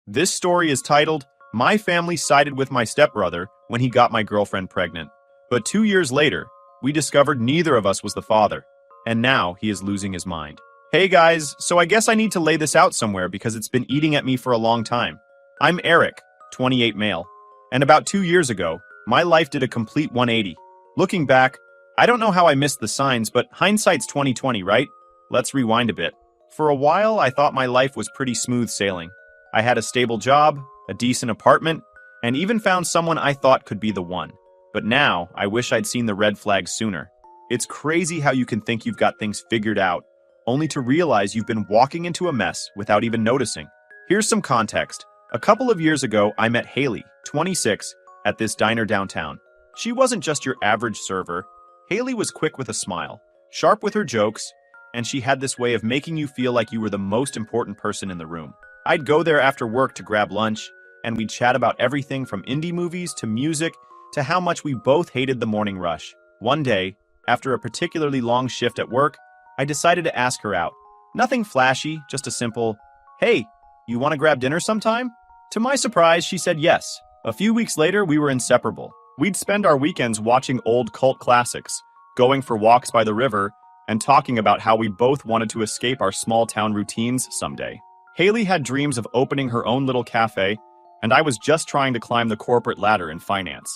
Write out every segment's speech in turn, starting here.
This story is titled, My Family Sided with My Stepbrother When He Got My Girlfriend Pregnant. But 2 years later, we discovered neither of us was the father, and now he is losing his mind. Hey guys, so I guess I need to lay this out somewhere because it's been eating at me for a long time. I'm Eric, 28 male, and about 2 years ago, my life did a complete 180. Looking back, I don't know how I missed the signs, but hindsight's 20/20, right? Let's rewind a bit. For a while, I thought my life was pretty smooth sailing. I had a stable job, a decent apartment, and even found someone I thought could be the one. But now, I wish I'd seen the red flags sooner. It's crazy how you can think you've got things figured out, only to realize you've been walking into a mess without even noticing. Here's some context. A couple of years ago, I met Haley, 26, at this diner downtown. She wasn't just your average server. Haley was quick with a smile, sharp with her jokes, and she had this way of making you feel like you were the most important person in the room. I'd go there after work to grab lunch, and we'd chat about everything from indie movies to music to how much we both hated the morning rush. One day, after a particularly long shift at work, I decided to ask her out. Nothing flashy, just a simple, "Hey, you want to grab dinner sometime?" To my surprise, she said yes. A few weeks later, we were inseparable. We'd spend our weekends watching old cult classics, going for walks by the river, and talking about how we both wanted to escape our small-town routines someday. Haley had dreams of opening her own little cafe, and I was just trying to climb the corporate ladder in finance.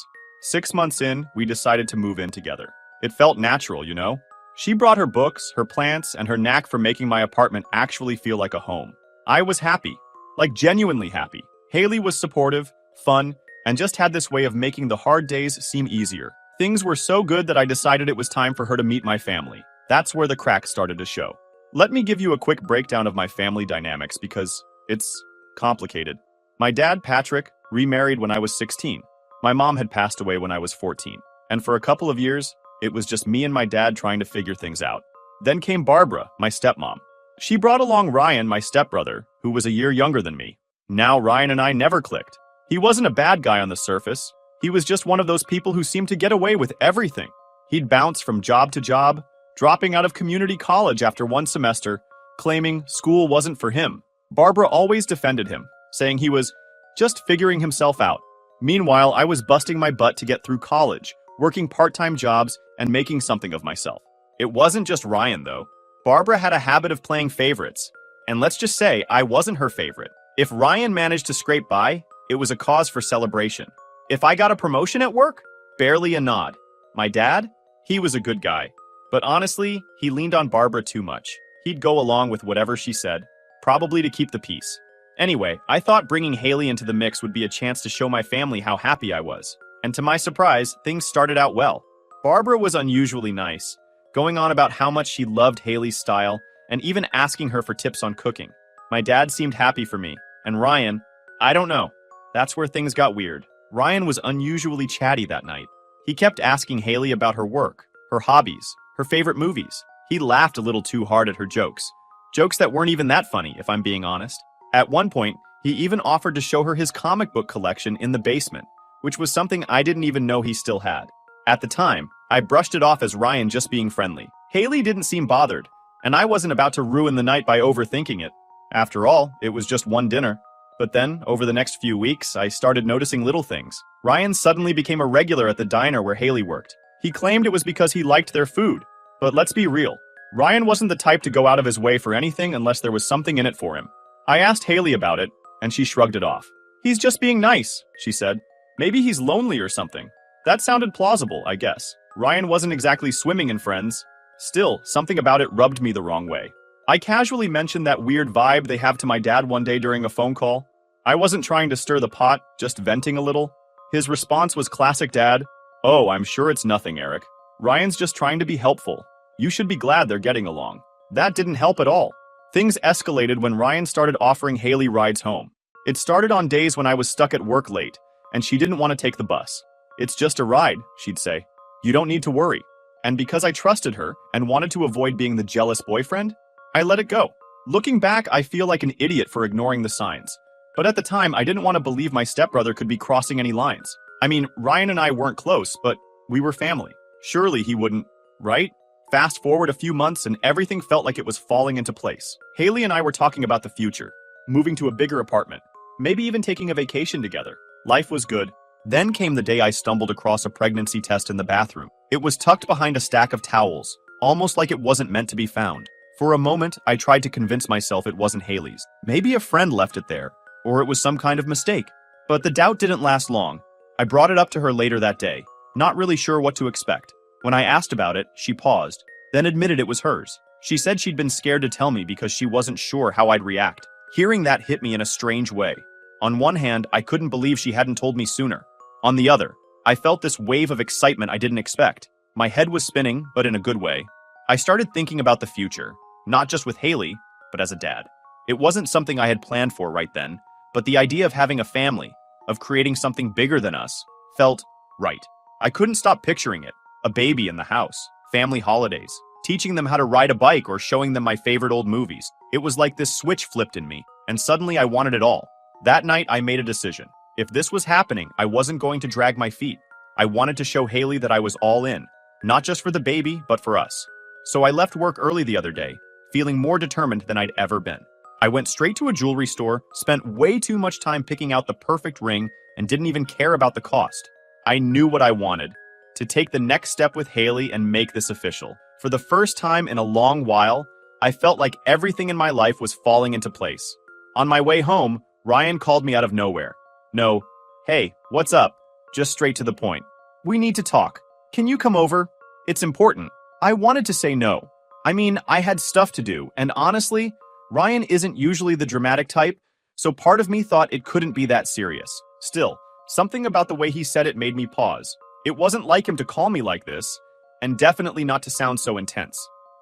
6 months in, we decided to move in together. It felt natural, you know? She brought her books, her plants, and her knack for making my apartment actually feel like a home. I was happy, like genuinely happy. Haley was supportive, fun, and just had this way of making the hard days seem easier. Things were so good that I decided it was time for her to meet my family. That's where the cracks started to show. Let me give you a quick breakdown of my family dynamics because it's complicated. My dad, Patrick, remarried when I was 16. My mom had passed away when I was 14. And for a couple of years, it was just me and my dad trying to figure things out. Then came Barbara, my stepmom. She brought along Ryan, my stepbrother, who was a year younger than me. Now Ryan and I never clicked. He wasn't a bad guy on the surface. He was just one of those people who seemed to get away with everything. He'd bounce from job to job, dropping out of community college after one semester, claiming school wasn't for him. Barbara always defended him, saying he was just figuring himself out. Meanwhile, I was busting my butt to get through college, working part-time jobs, and making something of myself. It wasn't just Ryan, though. Barbara had a habit of playing favorites, and let's just say I wasn't her favorite. If Ryan managed to scrape by, it was a cause for celebration. If I got a promotion at work, barely a nod. My dad? He was a good guy. But honestly, he leaned on Barbara too much. He'd go along with whatever she said, probably to keep the peace. Anyway, I thought bringing Haley into the mix would be a chance to show my family how happy I was. And to my surprise, things started out well. Barbara was unusually nice, going on about how much she loved Haley's style and even asking her for tips on cooking. My dad seemed happy for me, and Ryan, I don't know. That's where things got weird. Ryan was unusually chatty that night. He kept asking Haley about her work, her hobbies, her favorite movies. He laughed a little too hard at her jokes. Jokes that weren't even that funny, if I'm being honest. At one point, he even offered to show her his comic book collection in the basement, which was something I didn't even know he still had. At the time, I brushed it off as Ryan just being friendly. Haley didn't seem bothered, and I wasn't about to ruin the night by overthinking it. After all, it was just one dinner. But then, over the next few weeks, I started noticing little things. Ryan suddenly became a regular at the diner where Haley worked. He claimed it was because he liked their food. But let's be real. Ryan wasn't the type to go out of his way for anything unless there was something in it for him. I asked Haley about it, and she shrugged it off. "He's just being nice," she said. "Maybe he's lonely or something." That sounded plausible, I guess. Ryan wasn't exactly swimming in friends. Still, something about it rubbed me the wrong way. I casually mentioned that weird vibe they have to my dad one day during a phone call. I wasn't trying to stir the pot, just venting a little. His response was classic dad. "Oh, I'm sure it's nothing, Eric. Ryan's just trying to be helpful. You should be glad they're getting along." That didn't help at all. Things escalated when Ryan started offering Haley rides home. It started on days when I was stuck at work late, and she didn't want to take the bus. "It's just a ride," she'd say. "You don't need to worry." And because I trusted her and wanted to avoid being the jealous boyfriend, I let it go. Looking back, I feel like an idiot for ignoring the signs. But at the time, I didn't want to believe my stepbrother could be crossing any lines. I mean, Ryan and I weren't close, but we were family. Surely he wouldn't, right? Fast forward a few months and everything felt like it was falling into place. Haley and I were talking about the future, moving to a bigger apartment. maybe even taking a vacation together. Life was good. Then came the day I stumbled across a pregnancy test in the bathroom. It was tucked behind a stack of towels, almost like it wasn't meant to be found. For a moment, I tried to convince myself it wasn't Haley's. Maybe a friend left it there, or it was some kind of mistake. But the doubt didn't last long. I brought it up to her later that day, not really sure what to expect. When I asked about it, she paused, then admitted it was hers. She said she'd been scared to tell me because she wasn't sure how I'd react. Hearing that hit me in a strange way. On one hand, I couldn't believe she hadn't told me sooner. On the other, I felt this wave of excitement I didn't expect. My head was spinning, but in a good way. I started thinking about the future, not just with Haley, but as a dad. It wasn't something I had planned for right then, but the idea of having a family, of creating something bigger than us, felt right. I couldn't stop picturing it. A baby in the house, family holidays, teaching them how to ride a bike or showing them my favorite old movies. It was like this switch flipped in me, and suddenly I wanted it all. That night, I made a decision. If this was happening, I wasn't going to drag my feet. I wanted to show Haley that I was all in, not just for the baby, but for us. So I left work early the other day, feeling more determined than I'd ever been. I went straight to a jewelry store, spent way too much time picking out the perfect ring, and didn't even care about the cost. I knew what I wanted, to take the next step with Haley and make this official. For the first time in a long while, I felt like everything in my life was falling into place. On my way home, Ryan called me out of nowhere. No, hey, what's up? Just straight to the point. We need to talk. Can you come over? It's important. I wanted to say no. I mean, I had stuff to do, and honestly, Ryan isn't usually the dramatic type, so part of me thought it couldn't be that serious. Still, something about the way he said it made me pause. It wasn't like him to call me like this, and definitely not to sound so intense.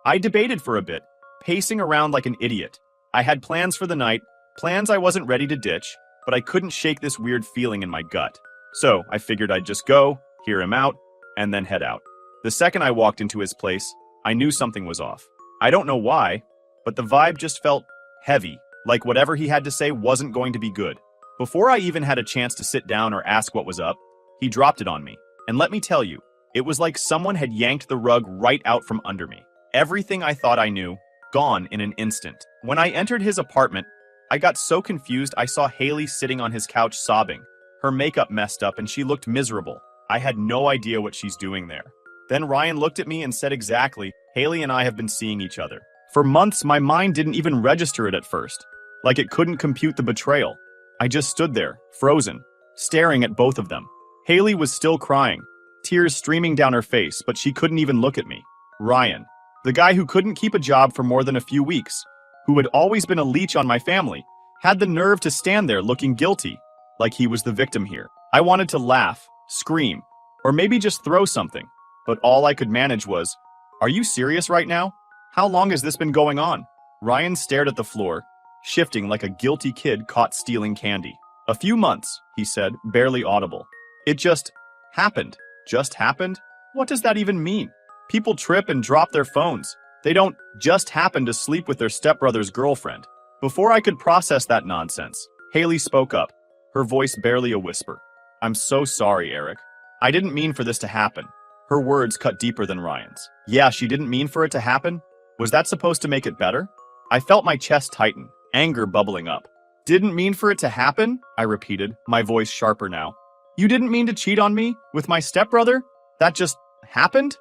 I debated for a bit, pacing around like an idiot. I had plans for the night, plans I wasn't ready to ditch, but I couldn't shake this weird feeling in my gut. So I figured I'd just go, hear him out, and then head out. The second I walked into his place, I knew something was off. I don't know why, but the vibe just felt heavy, like whatever he had to say wasn't going to be good. Before I even had a chance to sit down or ask what was up, he dropped it on me. And let me tell you, it was like someone had yanked the rug right out from under me. Everything I thought I knew, gone in an instant. When I entered his apartment, I got so confused I saw Haley sitting on his couch sobbing. Her makeup messed up and she looked miserable. I had no idea what she's doing there. Then Ryan looked at me and said exactly, Haley and I have been seeing each other. For months, my mind didn't even register it at first. Like it couldn't compute the betrayal. I just stood there, frozen, staring at both of them. Haley was still crying, tears streaming down her face, but she couldn't even look at me. Ryan, the guy who couldn't keep a job for more than a few weeks, who had always been a leech on my family, had the nerve to stand there looking guilty, like he was the victim here. I wanted to laugh, scream, or maybe just throw something, but all I could manage was, "Are you serious right now? How long has this been going on?" Ryan stared at the floor, shifting like a guilty kid caught stealing candy. "A few months," he said, barely audible. "It just happened." Just happened? What does that even mean? People trip and drop their phones. They don't just happen to sleep with their stepbrother's girlfriend. Before I could process that nonsense, Haley spoke up, her voice barely a whisper. "I'm so sorry, Eric. I didn't mean for this to happen." Her words cut deeper than Ryan's. Yeah, she didn't mean for it to happen? Was that supposed to make it better? I felt my chest tighten, anger bubbling up. "Didn't mean for it to happen?" I repeated, my voice sharper now. "You didn't mean to cheat on me with my stepbrother? That just happened?"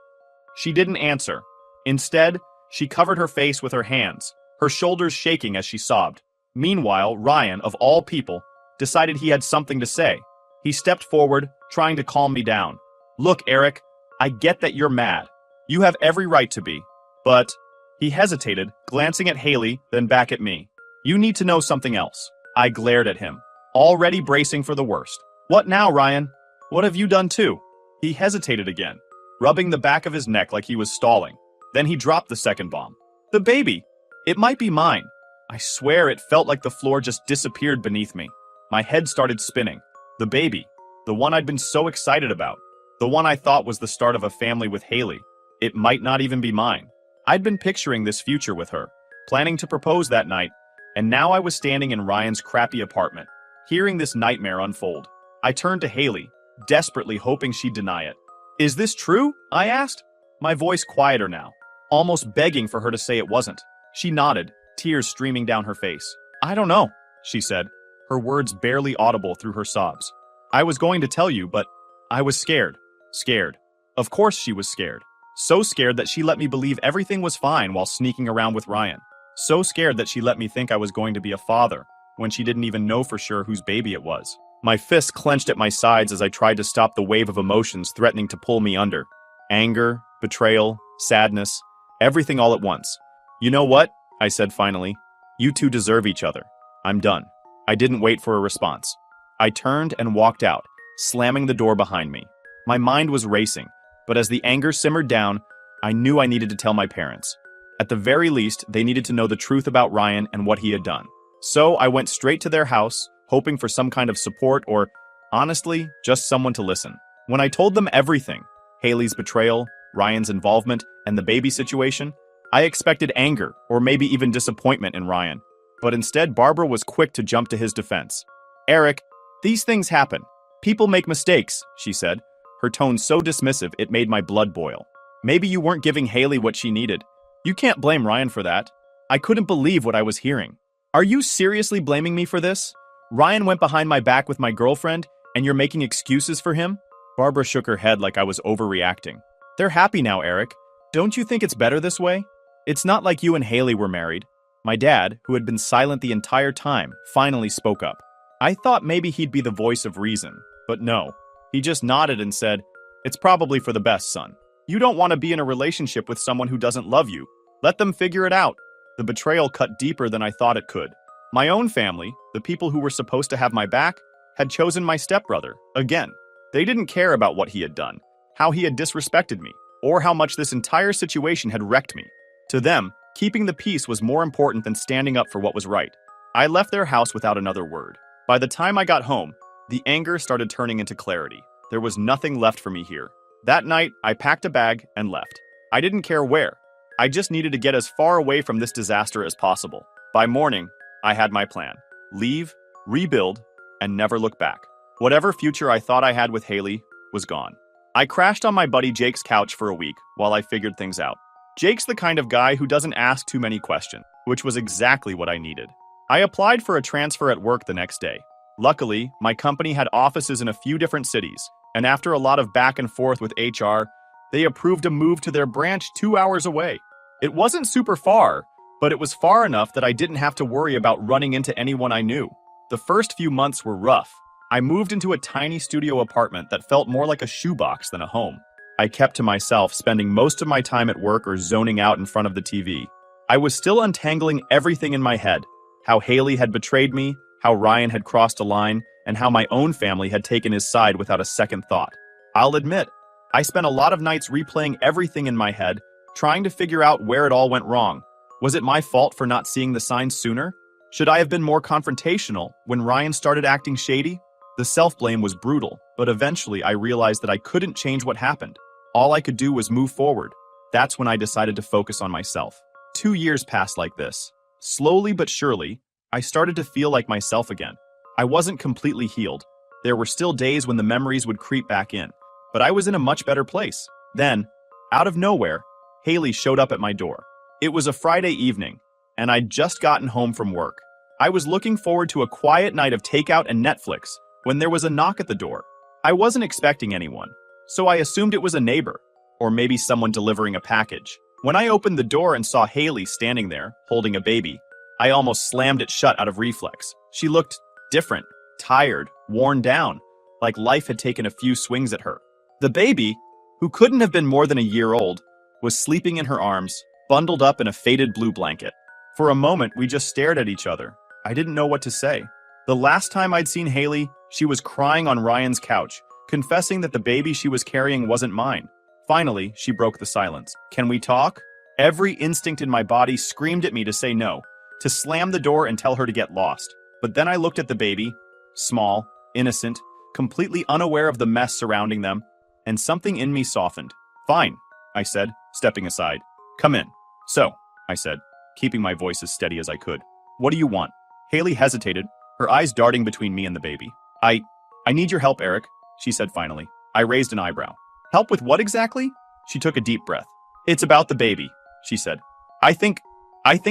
She didn't answer. Instead, she covered her face with her hands, her shoulders shaking as she sobbed. Meanwhile, Ryan, of all people, decided he had something to say. He stepped forward, trying to calm me down. "Look, Eric, I get that you're mad. You have every right to be. But..." He hesitated, glancing at Haley, then back at me. "You need to know something else." I glared at him, already bracing for the worst. "What now, Ryan? What have you done too?" He hesitated again, rubbing the back of his neck like he was stalling. Then he dropped the second bomb. "The baby. It might be mine." I swear it felt like the floor just disappeared beneath me. My head started spinning. The baby. The one I'd been so excited about. The one I thought was the start of a family with Haley. It might not even be mine. I'd been picturing this future with her, planning to propose that night, and now I was standing in Ryan's crappy apartment, hearing this nightmare unfold. I turned to Haley, desperately hoping she'd deny it. "Is this true?" I asked, my voice quieter now, almost begging for her to say it wasn't. She nodded, tears streaming down her face. "I don't know," she said. her words barely audible through her sobs. I was going to tell you, but I was scared. Scared. Of course she was scared. So scared that she let me believe everything was fine while sneaking around with Ryan. So scared that she let me think I was going to be a father, when she didn't even know for sure whose baby it was. My fists clenched at my sides as I tried to stop the wave of emotions threatening to pull me under. Anger, betrayal, sadness, everything all at once. You know what? I said finally. You two deserve each other. I'm done. I didn't wait for a response. I turned and walked out, slamming the door behind me. My mind was racing, but as the anger simmered down, I knew I needed to tell my parents. At the very least, they needed to know the truth about Ryan and what he had done. So I went straight to their house, hoping for some kind of support or, honestly, just someone to listen. When I told them everything, Haley's betrayal, Ryan's involvement, and the baby situation, I expected anger or maybe even disappointment in Ryan. But instead, Barbara was quick to jump to his defense. Eric, these things happen. People make mistakes, she said, her tone so dismissive it made my blood boil. Maybe you weren't giving Haley what she needed. You can't blame Ryan for that. I couldn't believe what I was hearing. Are you seriously blaming me for this? Ryan went behind my back with my girlfriend, and you're making excuses for him? Barbara shook her head like I was overreacting. They're happy now, Eric. Don't you think it's better this way? It's not like you and Haley were married. My dad, who had been silent the entire time, finally spoke up. I thought maybe he'd be the voice of reason, but no. He just nodded and said, "It's probably for the best, son. You don't want to be in a relationship with someone who doesn't love you. Let them figure it out." The betrayal cut deeper than I thought it could. My own family, the people who were supposed to have my back, had chosen my stepbrother, again. They didn't care about what he had done, how he had disrespected me, or how much this entire situation had wrecked me. To them, keeping the peace was more important than standing up for what was right. I left their house without another word. By the time I got home, the anger started turning into clarity. There was nothing left for me here. That night, I packed a bag and left. I didn't care where. I just needed to get as far away from this disaster as possible. By morning, I had my plan. Leave, rebuild, and never look back. Whatever future I thought I had with Haley was gone. I crashed on my buddy Jake's couch for a week while I figured things out. Jake's the kind of guy who doesn't ask too many questions, which was exactly what I needed. I applied for a transfer at work the next day. Luckily, my company had offices in a few different cities, and after a lot of back and forth with HR, they approved a move to their branch 2 hours away. It wasn't super far, but it was far enough that I didn't have to worry about running into anyone I knew. The first few months were rough. I moved into a tiny studio apartment that felt more like a shoebox than a home. I kept to myself, spending most of my time at work or zoning out in front of the TV. I was still untangling everything in my head. How Haley had betrayed me, how Ryan had crossed a line, and how my own family had taken his side without a second thought. I'll admit, I spent a lot of nights replaying everything in my head, trying to figure out where it all went wrong. Was it my fault for not seeing the signs sooner? Should I have been more confrontational when Ryan started acting shady? The self-blame was brutal, but eventually I realized that I couldn't change what happened. All I could do was move forward. That's when I decided to focus on myself. 2 years passed like this. Slowly but surely, I started to feel like myself again. I wasn't completely healed. There were still days when the memories would creep back in, but I was in a much better place. Then, out of nowhere, Haley showed up at my door. It was a Friday evening, and I'd just gotten home from work. I was looking forward to a quiet night of takeout and Netflix when there was a knock at the door. I wasn't expecting anyone, so I assumed it was a neighbor, or maybe someone delivering a package. When I opened the door and saw Haley standing there, holding a baby, I almost slammed it shut out of reflex. She looked different, tired, worn down, like life had taken a few swings at her. The baby, who couldn't have been more than a year old, was sleeping in her arms, bundled up in a faded blue blanket. For a moment, we just stared at each other. I didn't know what to say. The last time I'd seen Haley, she was crying on Ryan's couch, confessing that the baby she was carrying wasn't mine. Finally, she broke the silence. "Can we talk?" Every instinct in my body screamed at me to say no, to slam the door and tell her to get lost. But then I looked at the baby, small, innocent, completely unaware of the mess surrounding them, and something in me softened. "Fine," I said, stepping aside. "Come in." "So," I said, keeping my voice as steady as I could. "What do you want?" Haley hesitated, her eyes darting between me and the baby. I need your help, Eric," she said finally. I raised an eyebrow. "Help with what exactly?" She took a deep breath. "It's about the baby," she said. I think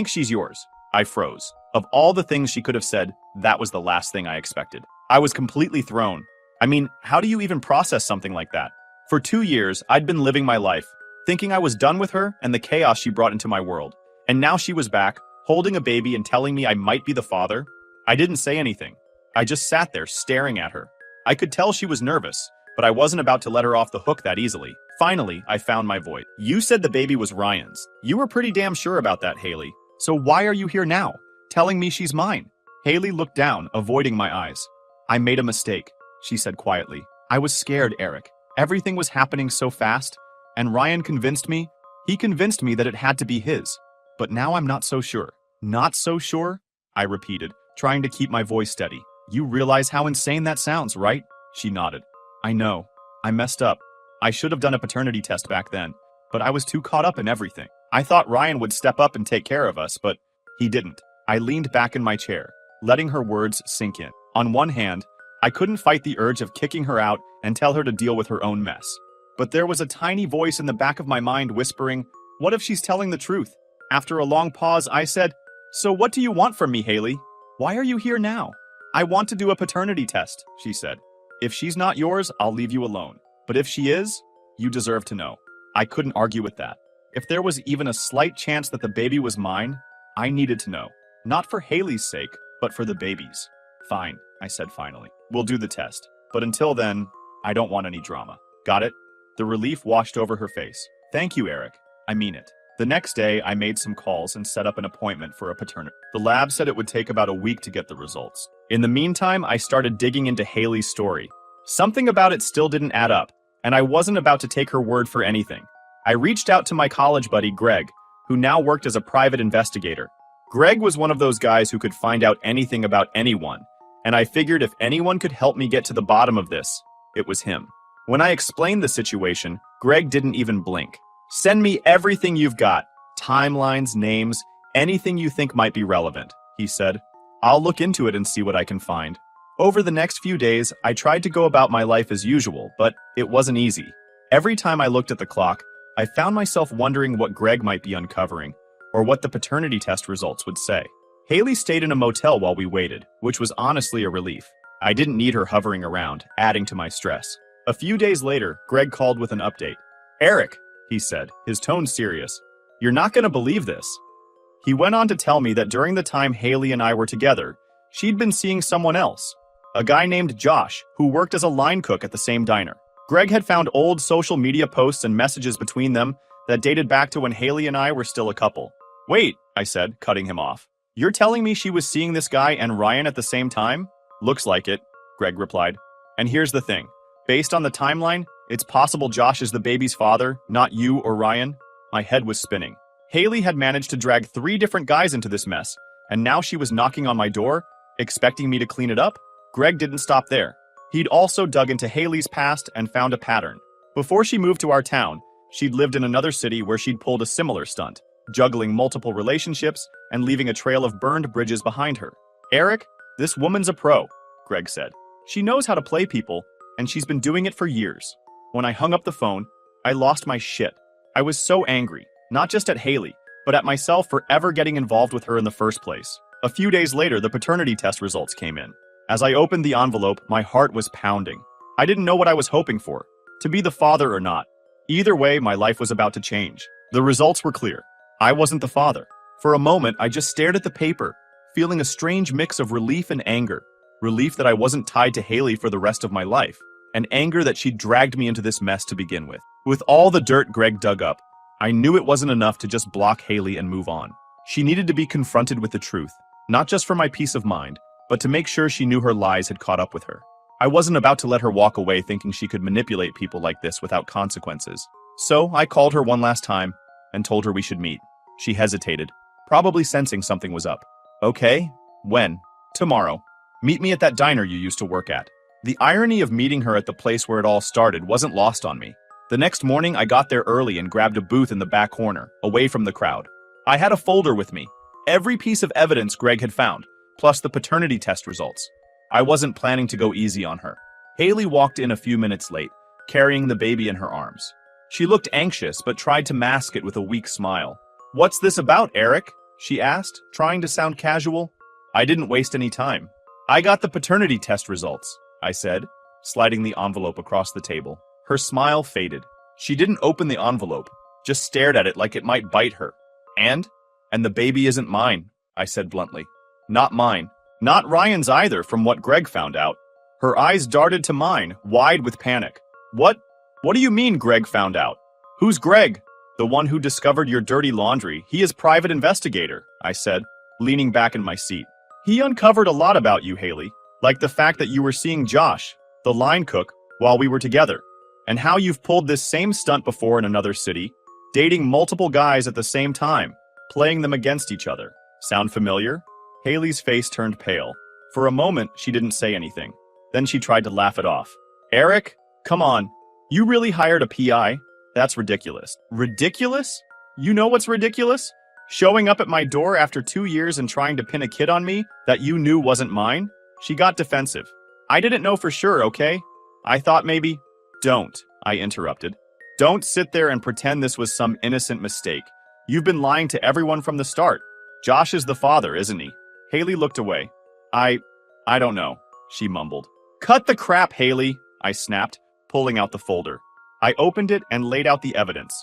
she's yours." I froze. Of all the things she could have said, that was the last thing I expected. I was completely thrown. I mean, how do you even process something like that? For 2 years, I'd been living my life, thinking I was done with her and the chaos she brought into my world. And now she was back, holding a baby and telling me I might be the father. I didn't say anything. I just sat there staring at her. I could tell she was nervous, but I wasn't about to let her off the hook that easily. Finally, I found my voice. You said the baby was Ryan's. You were pretty damn sure about that, Haley. So why are you here now, telling me she's mine? Haley looked down, avoiding my eyes. I made a mistake, she said quietly. I was scared, Eric. Everything was happening so fast, and Ryan convinced me. He convinced me that it had to be his. But now I'm not so sure. Not so sure? I repeated, trying to keep my voice steady. You realize how insane that sounds, right? She nodded. I know. I messed up. I should have done a paternity test back then, but I was too caught up in everything. I thought Ryan would step up and take care of us, but he didn't. I leaned back in my chair, letting her words sink in. On one hand, I couldn't fight the urge of kicking her out and tell her to deal with her own mess. But there was a tiny voice in the back of my mind whispering, what if she's telling the truth? After a long pause, I said, so what do you want from me, Haley? Why are you here now? I want to do a paternity test, she said. If she's not yours, I'll leave you alone. But if she is, you deserve to know. I couldn't argue with that. If there was even a slight chance that the baby was mine, I needed to know. Not for Haley's sake, but for the baby's. Fine, I said finally. We'll do the test. But until then, I don't want any drama. Got it? The relief washed over her face. Thank you, Eric. I mean it. The next day, I made some calls and set up an appointment for a paternity. The lab said it would take about a week to get the results. In the meantime, I started digging into Haley's story. Something about it still didn't add up, and I wasn't about to take her word for anything. I reached out to my college buddy, Greg, who now worked as a private investigator. Greg was one of those guys who could find out anything about anyone, and I figured if anyone could help me get to the bottom of this, it was him. When I explained the situation, Greg didn't even blink. Send me everything you've got. Timelines, names, anything you think might be relevant, he said. I'll look into it and see what I can find. Over the next few days, I tried to go about my life as usual, but it wasn't easy. Every time I looked at the clock, I found myself wondering what Greg might be uncovering, or what the paternity test results would say. Haley stayed in a motel while we waited, which was honestly a relief. I didn't need her hovering around, adding to my stress. A few days later, Greg called with an update. Eric, he said, his tone serious. You're not going to believe this. He went on to tell me that during the time Haley and I were together, she'd been seeing someone else, a guy named Josh, who worked as a line cook at the same diner. Greg had found old social media posts and messages between them that dated back to when Haley and I were still a couple. Wait, I said, cutting him off. You're telling me she was seeing this guy and Ryan at the same time? Looks like it, Greg replied. And here's the thing. Based on the timeline, it's possible Josh is the baby's father, not you or Ryan. My head was spinning. Haley had managed to drag 3 different guys into this mess, and now she was knocking on my door, expecting me to clean it up? Greg didn't stop there. He'd also dug into Haley's past and found a pattern. Before she moved to our town, she'd lived in another city where she'd pulled a similar stunt, juggling multiple relationships and leaving a trail of burned bridges behind her. Eric, this woman's a pro, Greg said. She knows how to play people, and she's been doing it for years. When I hung up the phone, I lost my shit. I was so angry, not just at Haley, but at myself for ever getting involved with her in the first place. A few days later, the paternity test results came in. As I opened the envelope, my heart was pounding. I didn't know what I was hoping for, to be the father or not. Either way, my life was about to change. The results were clear. I wasn't the father. For a moment, I just stared at the paper, feeling a strange mix of relief and anger. Relief that I wasn't tied to Haley for the rest of my life, and anger that she'd dragged me into this mess to begin with. With all the dirt Greg dug up, I knew it wasn't enough to just block Haley and move on. She needed to be confronted with the truth, not just for my peace of mind, but to make sure she knew her lies had caught up with her. I wasn't about to let her walk away thinking she could manipulate people like this without consequences. So I called her one last time and told her we should meet. She hesitated, probably sensing something was up. Okay, when? Tomorrow. Meet me at that diner you used to work at. The irony of meeting her at the place where it all started wasn't lost on me. The next morning, I got there early and grabbed a booth in the back corner, away from the crowd. I had a folder with me, every piece of evidence Greg had found, plus the paternity test results. I wasn't planning to go easy on her. Haley walked in a few minutes late, carrying the baby in her arms. She looked anxious, but tried to mask it with a weak smile. What's this about, Eric? She asked, trying to sound casual. I didn't waste any time. I got the paternity test results, I said, sliding the envelope across the table. Her smile faded. She didn't open the envelope, just stared at it like it might bite her. And the baby isn't mine, I said bluntly. Not mine. Not Ryan's either, from what Greg found out. Her eyes darted to mine, wide with panic. What do you mean Greg found out? Who's Greg? The one who discovered your dirty laundry. He is private investigator, I said, leaning back in my seat. He uncovered a lot about you, Haley, like the fact that you were seeing Josh, the line cook, while we were together, and how you've pulled this same stunt before in another city, dating multiple guys at the same time, playing them against each other. Sound familiar? Haley's face turned pale. For a moment, she didn't say anything. Then she tried to laugh it off. Eric, come on. You really hired a PI? That's ridiculous. Ridiculous? You know what's ridiculous? Showing up at my door after 2 years and trying to pin a kid on me that you knew wasn't mine? She got defensive. I didn't know for sure, okay? I thought maybe... Don't, I interrupted. Don't sit there and pretend this was some innocent mistake. You've been lying to everyone from the start. Josh is the father, isn't he? Haley looked away. I don't know, she mumbled. Cut the crap, Haley, I snapped, pulling out the folder. I opened it and laid out the evidence.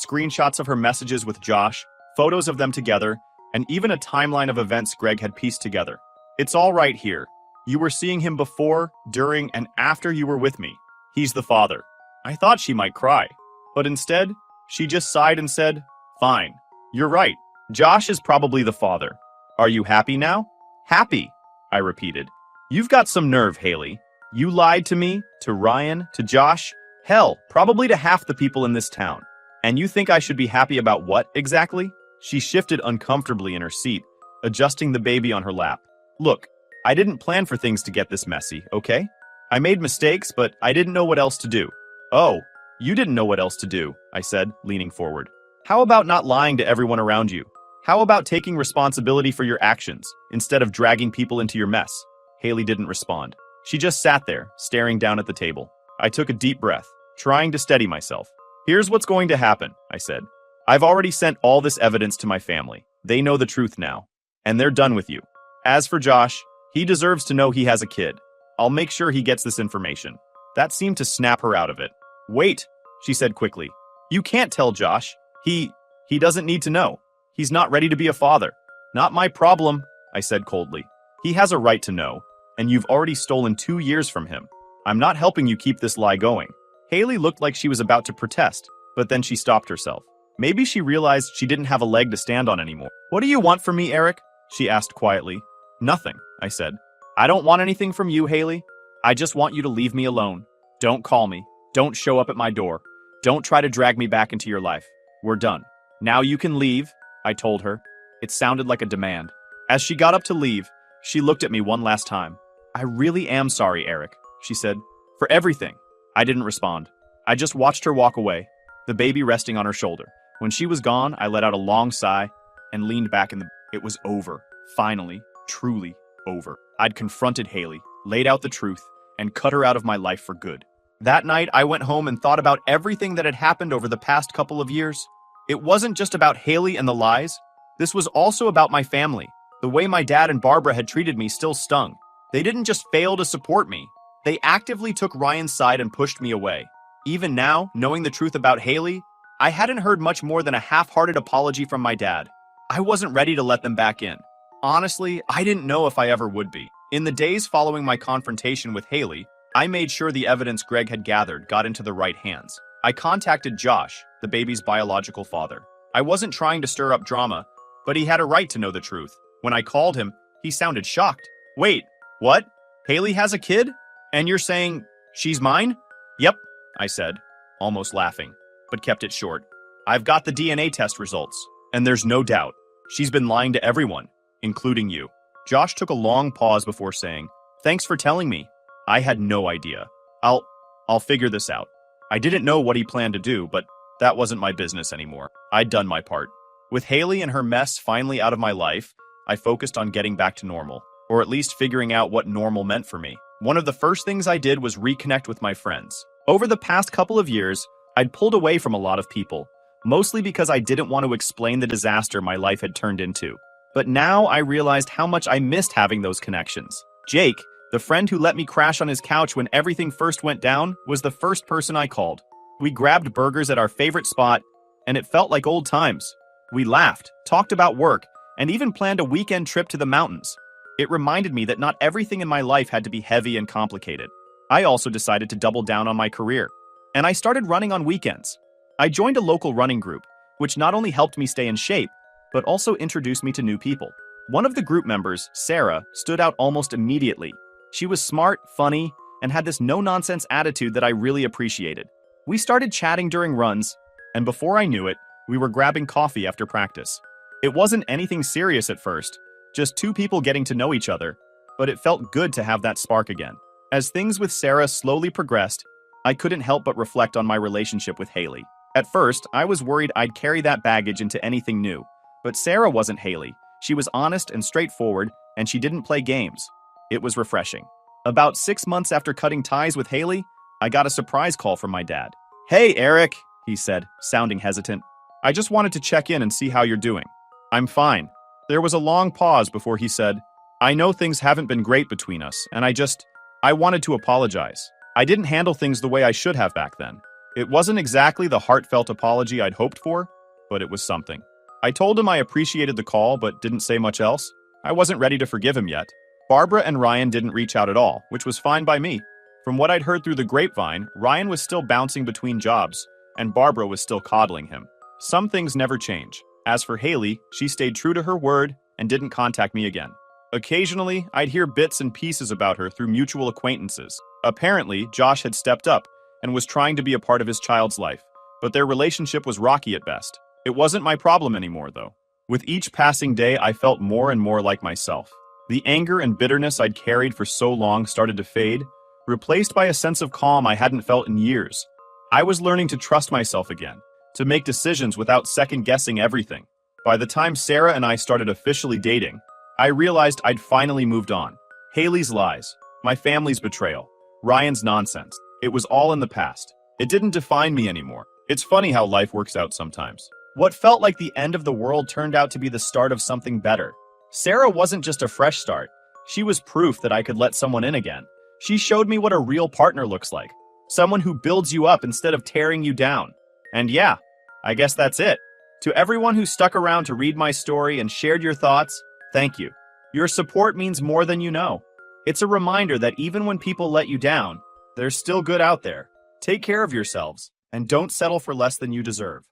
Screenshots of her messages with Josh, photos of them together, and even a timeline of events Greg had pieced together. It's all right here. You were seeing him before, during, and after you were with me. He's the father. I thought she might cry, but instead, she just sighed and said, Fine. You're right. Josh is probably the father. Are you happy now? Happy, I repeated. You've got some nerve, Haley. You lied to me, to Ryan, to Josh, hell, probably to half the people in this town. And you think I should be happy about what, exactly? She shifted uncomfortably in her seat, adjusting the baby on her lap. Look, I didn't plan for things to get this messy, okay? I made mistakes, but I didn't know what else to do. Oh, you didn't know what else to do, I said, leaning forward. How about not lying to everyone around you? How about taking responsibility for your actions, instead of dragging people into your mess? Haley didn't respond. She just sat there, staring down at the table. I took a deep breath, trying to steady myself. Here's what's going to happen, I said. I've already sent all this evidence to my family. They know the truth now, and they're done with you. As for Josh, he deserves to know he has a kid. I'll make sure he gets this information. That seemed to snap her out of it. Wait, she said quickly. You can't tell Josh. He doesn't need to know. He's not ready to be a father. Not my problem, I said coldly. He has a right to know, and you've already stolen 2 years from him. I'm not helping you keep this lie going. Haley looked like she was about to protest, but then she stopped herself. Maybe she realized she didn't have a leg to stand on anymore. What do you want from me, Eric? She asked quietly. Nothing, I said. I don't want anything from you, Haley. I just want you to leave me alone. Don't call me. Don't show up at my door. Don't try to drag me back into your life. We're done. Now you can leave, I told her. It sounded like a demand. As she got up to leave, she looked at me one last time. I really am sorry, Eric, she said. For everything. I didn't respond. I just watched her walk away, the baby resting on her shoulder. When she was gone, I let out a long sigh and leaned back in the... It was over. Finally. Truly over. I'd confronted Haley, laid out the truth, and cut her out of my life for good. That night, I went home and thought about everything that had happened over the past couple of years. It wasn't just about Haley and the lies. This was also about my family. The way my dad and Barbara had treated me still stung. They didn't just fail to support me. They actively took Ryan's side and pushed me away. Even now, knowing the truth about Haley, I hadn't heard much more than a half-hearted apology from my dad. I wasn't ready to let them back in. Honestly, I didn't know if I ever would be. In the days following my confrontation with Haley, I made sure the evidence Greg had gathered got into the right hands. I contacted Josh, the baby's biological father. I wasn't trying to stir up drama, but he had a right to know the truth. When I called him, he sounded shocked. Wait, what? Haley has a kid? And you're saying, she's mine? Yep, I said, almost laughing, but kept it short. I've got the DNA test results, and there's no doubt. She's been lying to everyone, including you. Josh took a long pause before saying, Thanks for telling me. I had no idea. I'll figure this out. I didn't know what he planned to do, but that wasn't my business anymore. I'd done my part. With Haley and her mess finally out of my life, I focused on getting back to normal, or at least figuring out what normal meant for me. One of the first things I did was reconnect with my friends. Over the past couple of years, I'd pulled away from a lot of people, mostly because I didn't want to explain the disaster my life had turned into. But now I realized how much I missed having those connections. Jake, the friend who let me crash on his couch when everything first went down, was the first person I called. We grabbed burgers at our favorite spot, and it felt like old times. We laughed, talked about work, and even planned a weekend trip to the mountains. It reminded me that not everything in my life had to be heavy and complicated. I also decided to double down on my career, and I started running on weekends. I joined a local running group, which not only helped me stay in shape, but also introduced me to new people. One of the group members, Sarah, stood out almost immediately. She was smart, funny, and had this no-nonsense attitude that I really appreciated. We started chatting during runs, and before I knew it, we were grabbing coffee after practice. It wasn't anything serious at first, just two people getting to know each other, but it felt good to have that spark again. As things with Sarah slowly progressed, I couldn't help but reflect on my relationship with Haley. At first, I was worried I'd carry that baggage into anything new, but Sarah wasn't Haley. She was honest and straightforward, and she didn't play games. It was refreshing. About 6 months after cutting ties with Haley, I got a surprise call from my dad. "Hey, Eric," he said, sounding hesitant. "I just wanted to check in and see how you're doing." "I'm fine." There was a long pause before he said, "I know things haven't been great between us, and I wanted to apologize. I didn't handle things the way I should have back then." It wasn't exactly the heartfelt apology I'd hoped for, but it was something. I told him I appreciated the call, but didn't say much else. I wasn't ready to forgive him yet. Barbara and Ryan didn't reach out at all, which was fine by me. From what I'd heard through the grapevine, Ryan was still bouncing between jobs, and Barbara was still coddling him. Some things never change. As for Haley, she stayed true to her word and didn't contact me again. Occasionally, I'd hear bits and pieces about her through mutual acquaintances. Apparently, Josh had stepped up and was trying to be a part of his child's life, but their relationship was rocky at best. It wasn't my problem anymore, though. With each passing day, I felt more and more like myself. The anger and bitterness I'd carried for so long started to fade, replaced by a sense of calm I hadn't felt in years. I was learning to trust myself again, to make decisions without second-guessing everything. By the time Sarah and I started officially dating, I realized I'd finally moved on. Haley's lies, my family's betrayal, Ryan's nonsense. It was all in the past. It didn't define me anymore. It's funny how life works out sometimes. What felt like the end of the world turned out to be the start of something better. Sarah wasn't just a fresh start. She was proof that I could let someone in again. She showed me what a real partner looks like. Someone who builds you up instead of tearing you down. And yeah, I guess that's it. To everyone who stuck around to read my story and shared your thoughts, thank you. Your support means more than you know. It's a reminder that even when people let you down, there's still good out there. Take care of yourselves, and don't settle for less than you deserve.